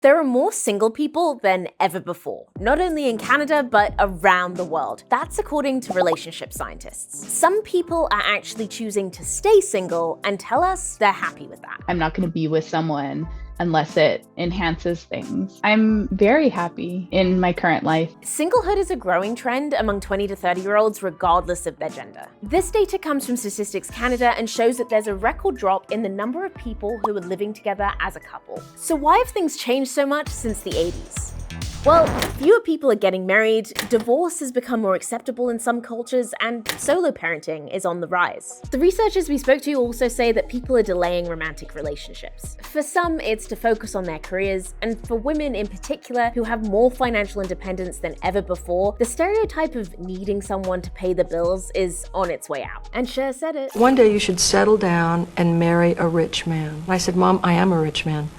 There are more single people than ever before, not only in Canada, but around the world. That's according to relationship scientists. Some people are actually choosing to stay single and tell us they're happy with that. I'm not going to be with someone unless it enhances things. I'm very happy in my current life. Singlehood is a growing trend among 20 to 30-year-olds regardless of their gender. This data comes from Statistics Canada and shows that there's a record drop in the number of people who are living together as a couple. So why have things changed so much since the 80s? Well, fewer people are getting married, divorce has become more acceptable in some cultures, and solo parenting is on the rise. The researchers we spoke to also say that people are delaying romantic relationships. For some, it's to focus on their careers, and for women in particular who have more financial independence than ever before, the stereotype of needing someone to pay the bills is on its way out. And Cher said it. One day you should settle down and marry a rich man. And I said, Mom, I am a rich man,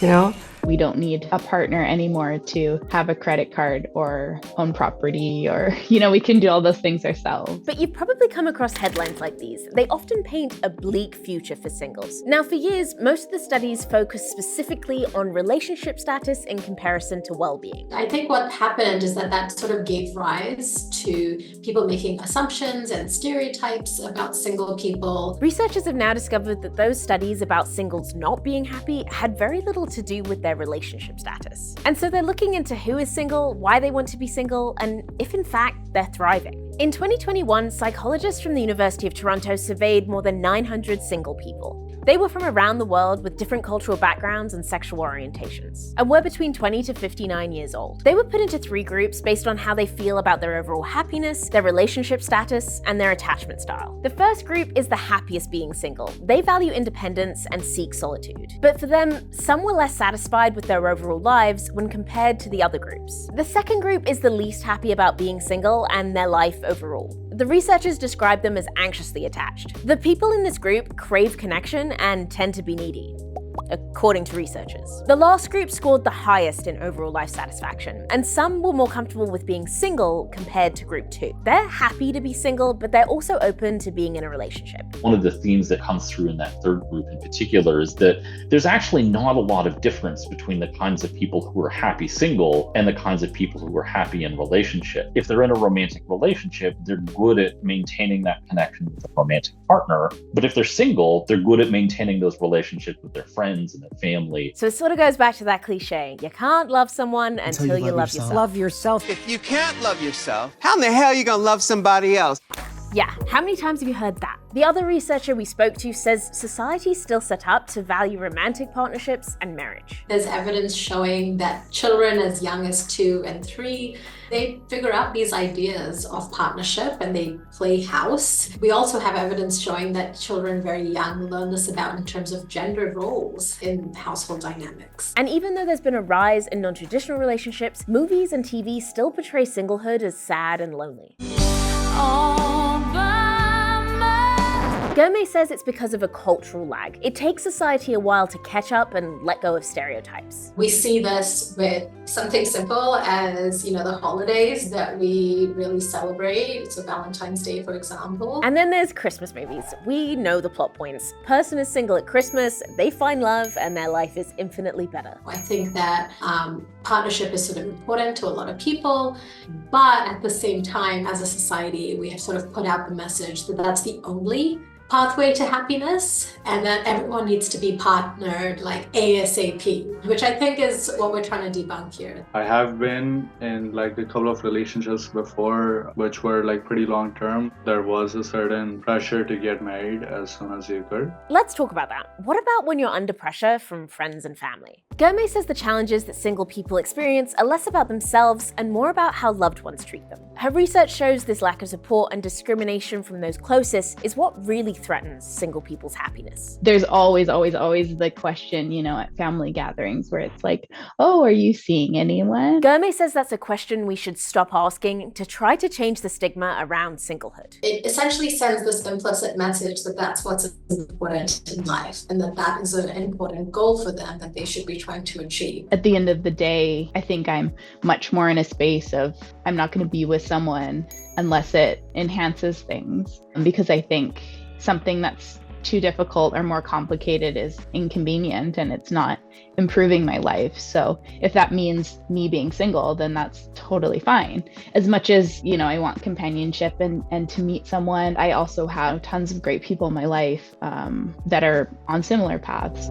you know? We don't need a partner anymore to have a credit card or own property or, we can do all those things ourselves. But you've probably come across headlines like these. They often paint a bleak future for singles. Now, for years, most of the studies focus specifically on relationship status in comparison to well-being. I think what happened is that sort of gave rise to people making assumptions and stereotypes about single people. Researchers have now discovered that those studies about singles not being happy had very little to do with their relationship status. And so they're looking into who is single, why they want to be single, and if in fact they're thriving. In 2021, psychologists from the University of Toronto surveyed more than 900 single people. They were from around the world with different cultural backgrounds and sexual orientations, and were between 20 to 59 years old. They were put into 3 groups based on how they feel about their overall happiness, their relationship status, and their attachment style. The first group is the happiest being single. They value independence and seek solitude. But for them, some were less satisfied with their overall lives when compared to the other groups. The second group is the least happy about being single and their life overall. The researchers describe them as anxiously attached. The people in this group crave connection and tend to be needy, according to researchers. The last group scored the highest in overall life satisfaction, and some were more comfortable with being single compared to group 2. They're happy to be single, but they're also open to being in a relationship. One of the themes that comes through in that third group in particular is that there's actually not a lot of difference between the kinds of people who are happy single and the kinds of people who are happy in relationship. If they're in a romantic relationship, they're good at maintaining that connection with a romantic partner. But if they're single, they're good at maintaining those relationships with their friends and their family. So it sort of goes back to that cliche. You can't love someone until you love yourself. Love yourself. If you can't love yourself, how in the hell are you gonna love somebody else? Yeah, how many times have you heard that? The other researcher we spoke to says society's still set up to value romantic partnerships and marriage. There's evidence showing that children as young as 2 and 3, they figure out these ideas of partnership and they play house. We also have evidence showing that children very young learn this about in terms of gender roles in household dynamics. And even though there's been a rise in non-traditional relationships, movies and TV still portray singlehood as sad and lonely. Gomez says it's because of a cultural lag. It takes society a while to catch up and let go of stereotypes. We see this with something simple as, the holidays that we really celebrate. So Valentine's Day, for example. And then there's Christmas movies. We know the plot points. Person is single at Christmas, they find love, and their life is infinitely better. I think that partnership is sort of important to a lot of people, but at the same time, as a society, we have sort of put out the message that that's the only pathway to happiness and that everyone needs to be partnered like ASAP, which I think is what we're trying to debunk here. I have been in a couple of relationships before, which were pretty long term. There was a certain pressure to get married as soon as you could. Let's talk about that. What about when you're under pressure from friends and family? Gomez says the challenges that single people experience are less about themselves and more about how loved ones treat them. Her research shows this lack of support and discrimination from those closest is what really threatens single people's happiness. There's always the question, at family gatherings where it's oh, are you seeing anyone? Gomez says that's a question we should stop asking to try to change the stigma around singlehood. It essentially sends this implicit message that that's what's important in life and that is an important goal for them that they should be trying to achieve. At the end of the day, I think I'm much more in a space of I'm not going to be with someone unless it enhances things, because I think something that's too difficult or more complicated is inconvenient and it's not improving my life. So if that means me being single, then that's totally fine. As much as, I want companionship and to meet someone, I also have tons of great people in my life that are on similar paths.